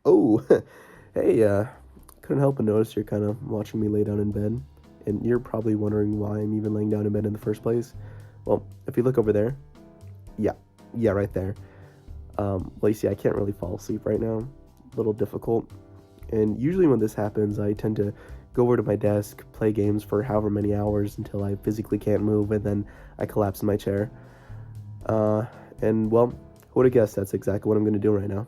Oh, hey, couldn't help but notice you're kind of watching me lay down in bed, and you're probably wondering why I'm even laying down in bed in the first place. Well, if you look over there, yeah, yeah, right there. Well, you see, I can't really fall asleep right now. A little difficult. And usually when this happens, I tend to go over to my desk, play games for however many hours until I physically can't move, and then I collapse in my chair. Uh, and well, who would have guessed that's exactly what I'm going to do right now?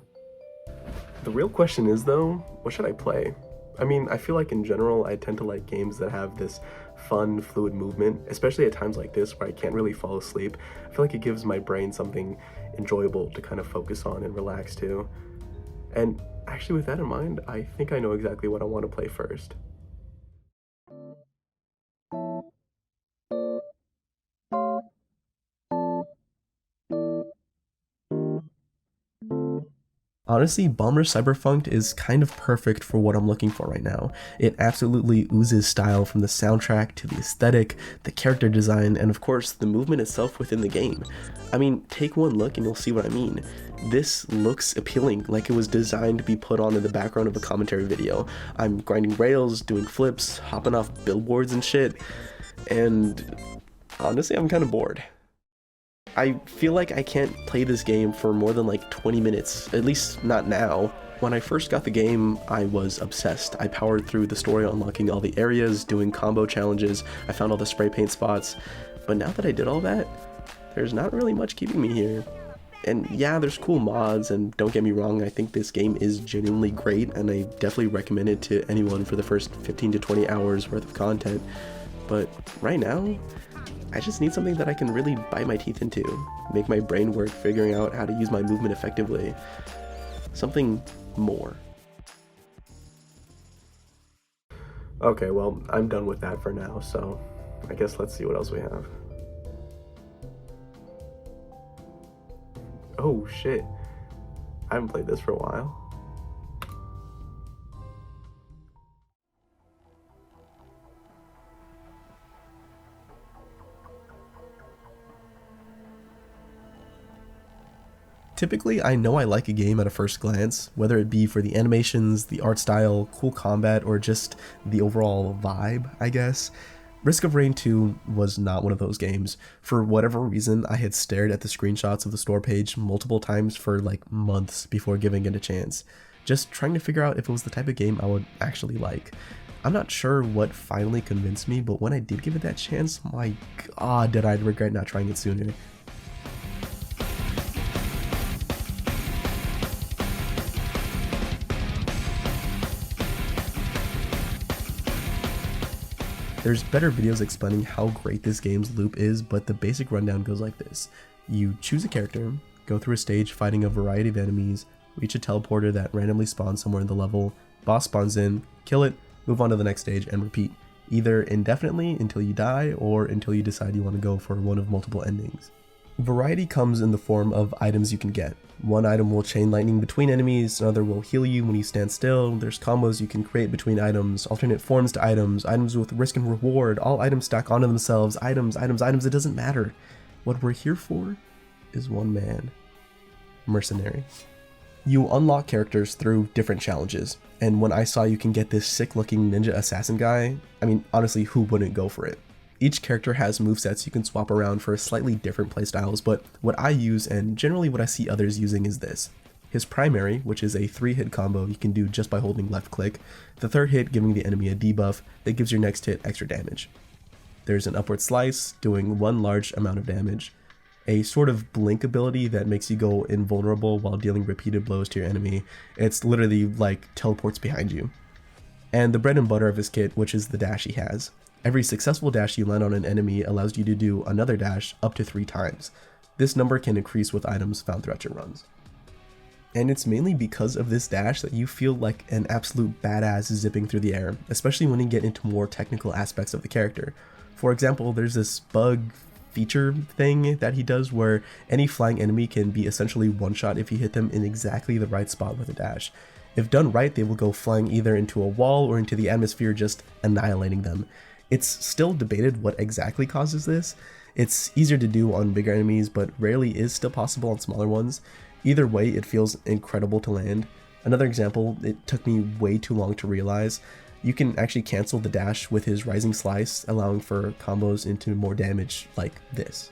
The real question is, though, what should I play? I mean, I feel like in general, I tend to like games that have this fun, fluid movement, especially at times like this where I can't really fall asleep. I feel like it gives my brain something enjoyable to kind of focus on and relax to. And actually, with that in mind, I think I know exactly what I want to play first. Honestly, Bomber Cyberpunk is kind of perfect for what I'm looking for right now. It absolutely oozes style from the soundtrack to the aesthetic, the character design, and of course, the movement itself within the game. I mean, take one look and you'll see what I mean. This looks appealing, like it was designed to be put on in the background of a commentary video. I'm grinding rails, doing flips, hopping off billboards and shit, and honestly, I'm kind of bored. I feel like I can't play this game for more than like 20 minutes, at least not now. When I first got the game, I was obsessed. I powered through the story, unlocking all the areas, doing combo challenges, I found all the spray paint spots. But now that I did all that, there's not really much keeping me here. And yeah, there's cool mods, and don't get me wrong, I think this game is genuinely great, and I definitely recommend it to anyone for the first 15 to 20 hours worth of content. But right now, I just need something that I can really bite my teeth into, make my brain work figuring out how to use my movement effectively. Something more. Okay, well, I'm done with that for now, so I guess let's see what else we have. Oh shit, I haven't played this for a while. Typically, I know I like a game at a first glance, whether it be for the animations, the art style, cool combat, or just the overall vibe, I guess. Risk of Rain 2 was not one of those games. For whatever reason, I had stared at the screenshots of the store page multiple times for like months before giving it a chance, just trying to figure out if it was the type of game I would actually like. I'm not sure what finally convinced me, but when I did give it that chance, my god, did I regret not trying it sooner. There's better videos explaining how great this game's loop is, but the basic rundown goes like this. You choose a character, go through a stage fighting a variety of enemies, reach a teleporter that randomly spawns somewhere in the level, boss spawns in, kill it, move on to the next stage, and repeat, either indefinitely until you die or until you decide you want to go for one of multiple endings. Variety comes in the form of items you can get. One item will chain lightning between enemies, another will heal you when you stand still, there's combos you can create between items, alternate forms to items, items with risk and reward, all items stack onto themselves, items, it doesn't matter. What we're here for is one man. Mercenary. You unlock characters through different challenges, and when I saw you can get this sick looking ninja assassin guy, I mean honestly who wouldn't go for it? Each character has movesets you can swap around for slightly different playstyles, but what I use and generally what I see others using is this. His primary, which is a 3-hit combo you can do just by holding left click, the third hit giving the enemy a debuff that gives your next hit extra damage. There's an upward slice doing one large amount of damage, a sort of blink ability that makes you go invulnerable while dealing repeated blows to your enemy. It's literally like teleports behind you. And the bread and butter of his kit, which is the dash he has. Every successful dash you land on an enemy allows you to do another dash up to 3 times. This number can increase with items found throughout your runs. And it's mainly because of this dash that you feel like an absolute badass zipping through the air, especially when you get into more technical aspects of the character. For example, there's this bug feature thing that he does where any flying enemy can be essentially one-shot if you hit them in exactly the right spot with a dash. If done right, they will go flying either into a wall or into the atmosphere, just annihilating them. It's still debated what exactly causes this. It's easier to do on bigger enemies, but rarely is still possible on smaller ones. Either way, it feels incredible to land. Another example, it took me way too long to realize, you can actually cancel the dash with his Rising Slice, allowing for combos into more damage like this.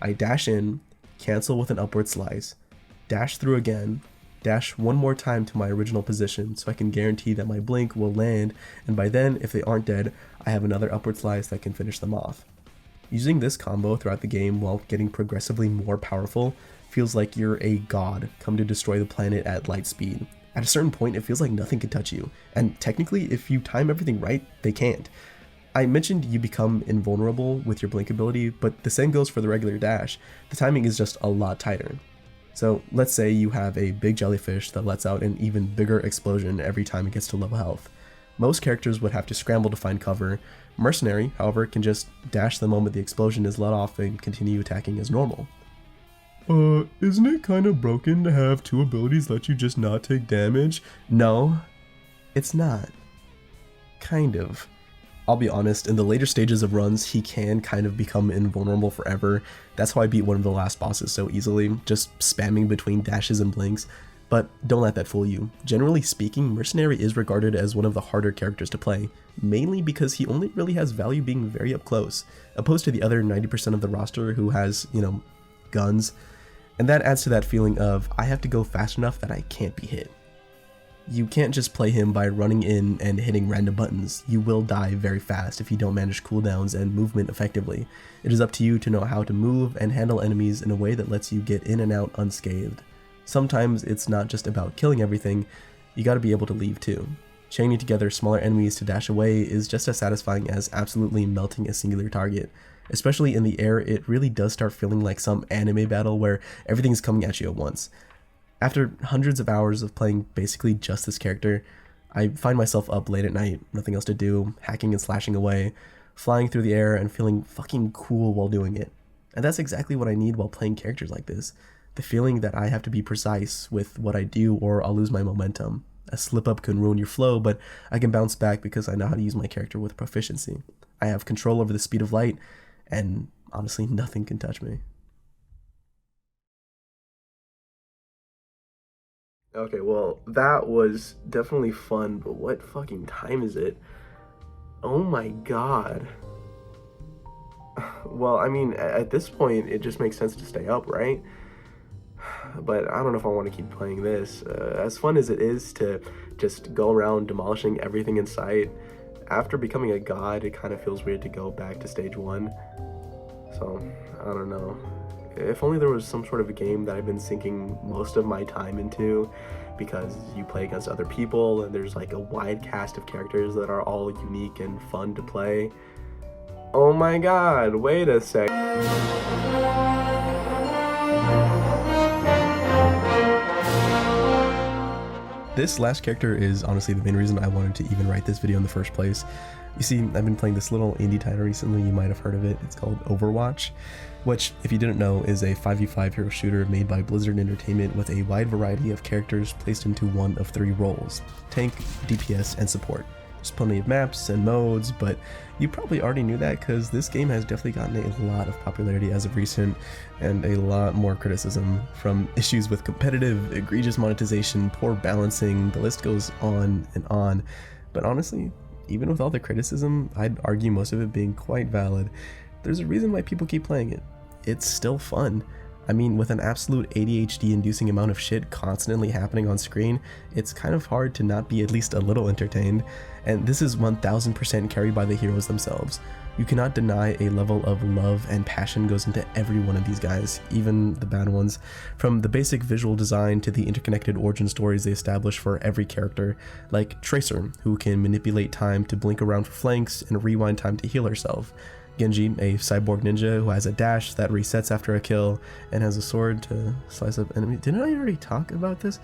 I dash in, cancel with an upward slice, dash through again, dash one more time to my original position so I can guarantee that my blink will land, and by then, if they aren't dead, I have another upward slice that can finish them off. Using this combo throughout the game while getting progressively more powerful feels like you're a god come to destroy the planet at light speed. At a certain point, it feels like nothing can touch you, and technically, if you time everything right, they can't. I mentioned you become invulnerable with your blink ability, but the same goes for the regular dash. The timing is just a lot tighter. So let's say you have a big jellyfish that lets out an even bigger explosion every time it gets to level health. Most characters would have to scramble to find cover. Mercenary, however, can just dash the moment the explosion is let off and continue attacking as normal. Isn't it kind of broken to have two abilities let you just not take damage? No, it's not. Kind of. I'll be honest, in the later stages of runs, he can kind of become invulnerable forever. That's how I beat one of the last bosses so easily, just spamming between dashes and blinks. But don't let that fool you. Generally speaking, Mercenary is regarded as one of the harder characters to play, mainly because he only really has value being very up close, opposed to the other 90% of the roster who has, guns. And that adds to that feeling of, I have to go fast enough that I can't be hit. You can't just play him by running in and hitting random buttons. You will die very fast if you don't manage cooldowns and movement effectively. It is up to you to know how to move and handle enemies in a way that lets you get in and out unscathed. Sometimes it's not just about killing everything, you gotta be able to leave too. Chaining together smaller enemies to dash away is just as satisfying as absolutely melting a singular target. Especially in the air, it really does start feeling like some anime battle where everything's coming at you at once. After hundreds of hours of playing basically just this character, I find myself up late at night, nothing else to do, hacking and slashing away, flying through the air and feeling fucking cool while doing it. And that's exactly what I need while playing characters like this. The feeling that I have to be precise with what I do or I'll lose my momentum. A slip up can ruin your flow, but I can bounce back because I know how to use my character with proficiency. I have control over the speed of light, and honestly, nothing can touch me. Okay, well, that was definitely fun, but what fucking time is it? Oh my god. Well, I mean, at this point, it just makes sense to stay up, right? But I don't know if I want to keep playing this. As fun as it is to just go around demolishing everything in sight, after becoming a god, it kind of feels weird to go back to stage 1. So, I don't know. If only there was some sort of a game that I've been sinking most of my time into, because you play against other people and there's like a wide cast of characters that are all unique and fun to play. Oh my god, wait a sec. This last character is honestly the main reason I wanted to even write this video in the first place. You see, I've been playing this little indie title recently, you might have heard of it. It's called Overwatch, which, if you didn't know, is a 5v5 hero shooter made by Blizzard Entertainment with a wide variety of characters placed into one of 3 roles: tank, DPS, and support. There's plenty of maps and modes, but you probably already knew that because this game has definitely gotten a lot of popularity as of recent, and a lot more criticism from issues with competitive, egregious monetization, poor balancing, the list goes on and on. But honestly, even with all the criticism, I'd argue most of it being quite valid. There's a reason why people keep playing it. It's still fun. I mean, with an absolute ADHD-inducing amount of shit constantly happening on screen, it's kind of hard to not be at least a little entertained, and this is 1000% carried by the heroes themselves. You cannot deny a level of love and passion goes into every one of these guys, even the bad ones. From the basic visual design to the interconnected origin stories they establish for every character, like Tracer, who can manipulate time to blink around for flanks and rewind time to heal herself. Genji, a cyborg ninja who has a dash that resets after a kill and has a sword to slice up enemies. Didn't I already talk about this?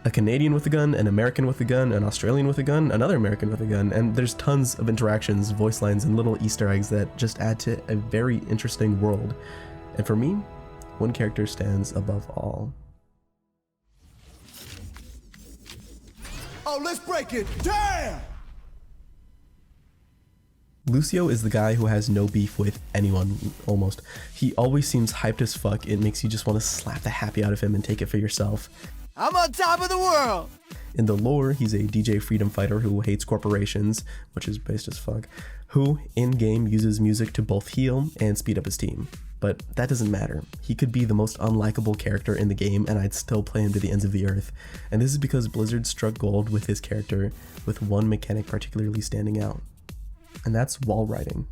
A Canadian with a gun, an American with a gun, an Australian with a gun, another American with a gun, and there's tons of interactions, voice lines, and little Easter eggs that just add to a very interesting world. And for me, one character stands above all. Oh, let's break it! Damn! Lucio is the guy who has no beef with anyone, almost. He always seems hyped as fuck. It makes you just want to slap the happy out of him and take it for yourself. I'm on top of the world! In the lore, he's a DJ freedom fighter who hates corporations, which is based as fuck, who, in-game, uses music to both heal and speed up his team. But that doesn't matter. He could be the most unlikable character in the game and I'd still play him to the ends of the earth. And this is because Blizzard struck gold with his character, with one mechanic particularly standing out. And that's wall riding.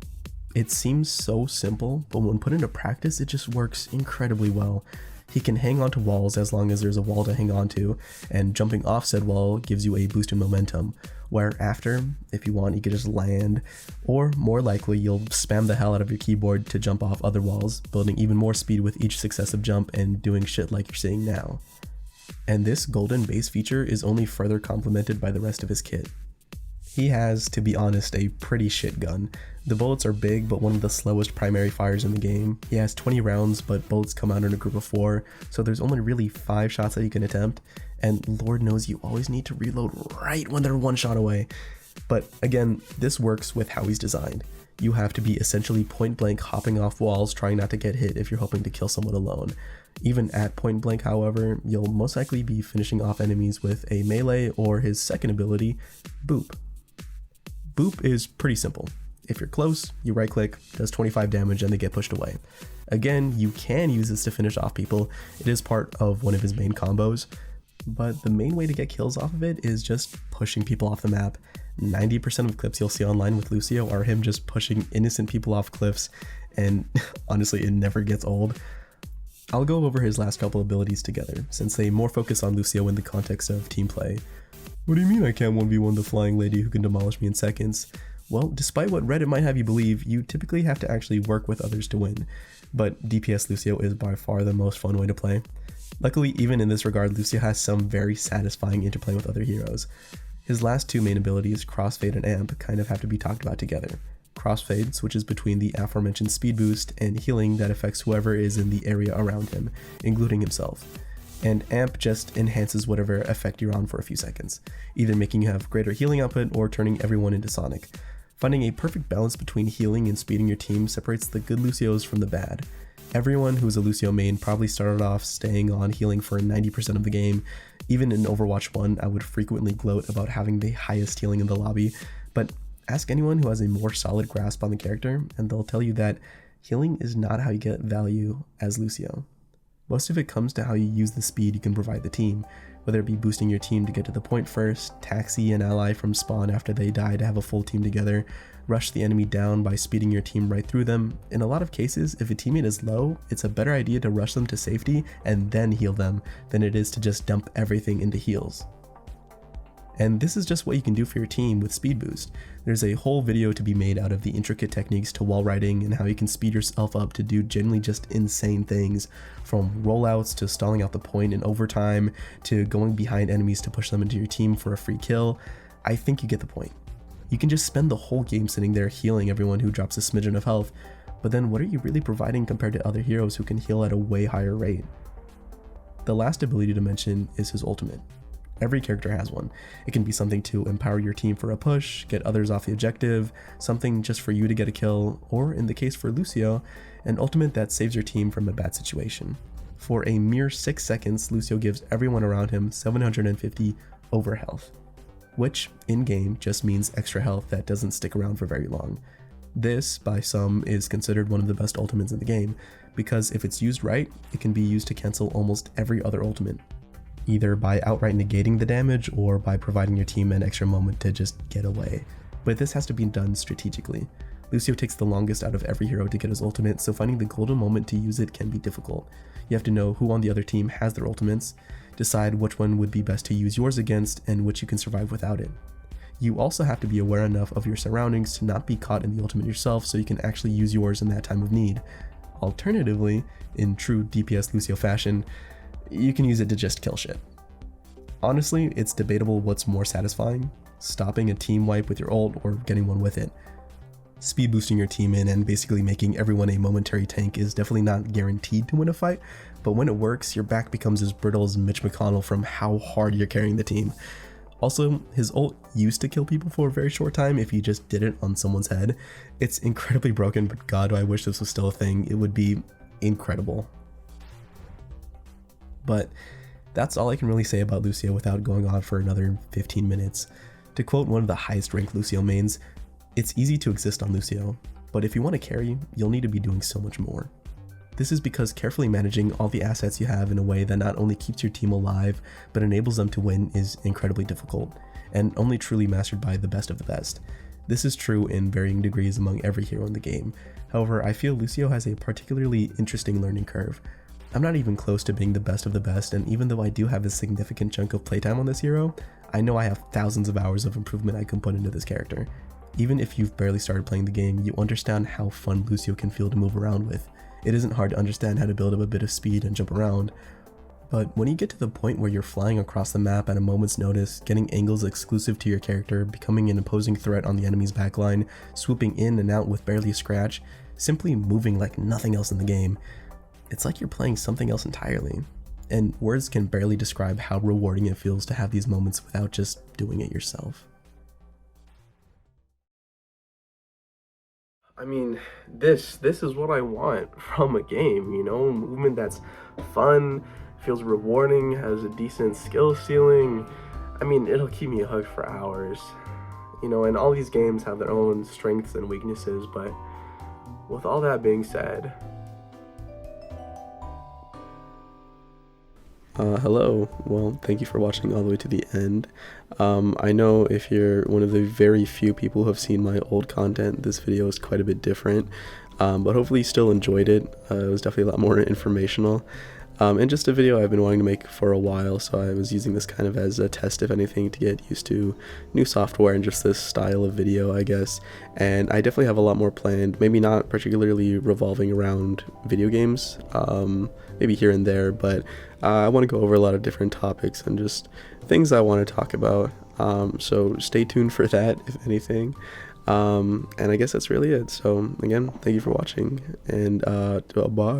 It seems so simple, but when put into practice, it just works incredibly well. He can hang onto walls as long as there's a wall to hang onto, and jumping off said wall gives you a boost in momentum, where after, if you want, you can just land, or more likely you'll spam the hell out of your keyboard to jump off other walls, building even more speed with each successive jump and doing shit like you're seeing now. And this golden base feature is only further complemented by the rest of his kit. He has, to be honest, a pretty shit gun. The bullets are big, but one of the slowest primary fires in the game. He has 20 rounds, but bullets come out in a group of 4, so there's only really 5 shots that you can attempt, and Lord knows you always need to reload right when they're 1 shot away. But again, this works with how he's designed. You have to be essentially point blank hopping off walls trying not to get hit if you're hoping to kill someone alone. Even at point blank, however, you'll most likely be finishing off enemies with a melee or his second ability, Boop. Boop is pretty simple. If you're close, you right click, does 25 damage and they get pushed away. Again, you can use this to finish off people. It is part of one of his main combos, but the main way to get kills off of it is just pushing people off the map. 90% of clips you'll see online with Lucio are him just pushing innocent people off cliffs, and honestly, it never gets old. I'll go over his last couple abilities together, since they more focus on Lucio in the context of team play. What do you mean I can't 1v1 the flying lady who can demolish me in seconds? Well, despite what Reddit might have you believe, you typically have to actually work with others to win, but DPS Lucio is by far the most fun way to play. Luckily, even in this regard, Lucio has some very satisfying interplay with other heroes. His last 2 main abilities, Crossfade and Amp, kind of have to be talked about together. Crossfade switches between the aforementioned speed boost and healing that affects whoever is in the area around him, including himself. And Amp just enhances whatever effect you're on for a few seconds, either making you have greater healing output or turning everyone into Sonic. Finding a perfect balance between healing and speeding your team separates the good Lucios from the bad. Everyone who's a Lucio main probably started off staying on healing for 90% of the game. Even in Overwatch 1, I would frequently gloat about having the highest healing in the lobby, but ask anyone who has a more solid grasp on the character and they'll tell you that healing is not how you get value as Lucio. Most of it comes to how you use the speed you can provide the team, whether it be boosting your team to get to the point first, taxi an ally from spawn after they die to have a full team together, rush the enemy down by speeding your team right through them. In a lot of cases, if a teammate is low, it's a better idea to rush them to safety and then heal them than it is to just dump everything into heals. And this is just what you can do for your team with Speed Boost. There's a whole video to be made out of the intricate techniques to wall riding and how you can speed yourself up to do genuinely just insane things, from rollouts to stalling out the point in overtime to going behind enemies to push them into your team for a free kill. I think you get the point. You can just spend the whole game sitting there healing everyone who drops a smidgen of health, but then what are you really providing compared to other heroes who can heal at a way higher rate? The last ability to mention is his ultimate. Every character has one. It can be something to empower your team for a push, get others off the objective, something just for you to get a kill, or in the case for Lucio, an ultimate that saves your team from a bad situation. For a mere 6 seconds, Lucio gives everyone around him 750 over health, which in-game just means extra health that doesn't stick around for very long. This, by some, is considered one of the best ultimates in the game, because if it's used right, it can be used to cancel almost every other ultimate, either by outright negating the damage or by providing your team an extra moment to just get away. But this has to be done strategically. Lucio takes the longest out of every hero to get his ultimate, so finding the golden moment to use it can be difficult. You have to know who on the other team has their ultimates, decide which one would be best to use yours against, and which you can survive without it. You also have to be aware enough of your surroundings to not be caught in the ultimate yourself so you can actually use yours in that time of need. Alternatively, in true DPS Lucio fashion, you can use it to just kill shit. Honestly, it's debatable what's more satisfying, stopping a team wipe with your ult or getting one with it. Speed boosting your team in and basically making everyone a momentary tank is definitely not guaranteed to win a fight, but when it works, your back becomes as brittle as Mitch McConnell from how hard you're carrying the team. Also, his ult used to kill people for a very short time if you just did it on someone's head. It's incredibly broken, but god, do I wish this was still a thing. It would be incredible. But That's all I can really say about Lucio without going on for another 15 minutes. To quote one of the highest ranked Lucio mains, "It's easy to exist on Lucio, but if you want to carry, you'll need to be doing so much more." This is because carefully managing all the assets you have in a way that not only keeps your team alive, but enables them to win is incredibly difficult, and only truly mastered by the best of the best. This is true in varying degrees among every hero in the game. However, I feel Lucio has a particularly interesting learning curve. I'm not even close to being the best of the best, and even though I do have a significant chunk of playtime on this hero, I know I have thousands of hours of improvement I can put into this character. Even if you've barely started playing the game, you understand how fun Lucio can feel to move around with. It isn't hard to understand how to build up a bit of speed and jump around, but when you get to the point where you're flying across the map at a moment's notice, getting angles exclusive to your character, becoming an imposing threat on the enemy's backline, swooping in and out with barely a scratch, simply moving like nothing else in the game, it's like you're playing something else entirely. And words can barely describe how rewarding it feels to have these moments without just doing it yourself. I mean, this is what I want from a game, you know, movement that's fun, feels rewarding, has a decent skill ceiling. I mean, it'll keep me hooked for hours, you know, and all these games have their own strengths and weaknesses, but with all that being said, Hello. Well, thank you for watching all the way to the end. I know if you're one of the very few people who have seen my old content, this video is quite a bit different, but hopefully you still enjoyed it. It was definitely a lot more informational. And just a video I've been wanting to make for a while, so I was using this kind of as a test, if anything, to get used to new software and just this style of video, I guess. And I definitely have a lot more planned, maybe not particularly revolving around video games, maybe here and there, but I want to go over a lot of different topics and just things I want to talk about. So stay tuned for that, if anything. And I guess that's really it. So again, thank you for watching, and bye.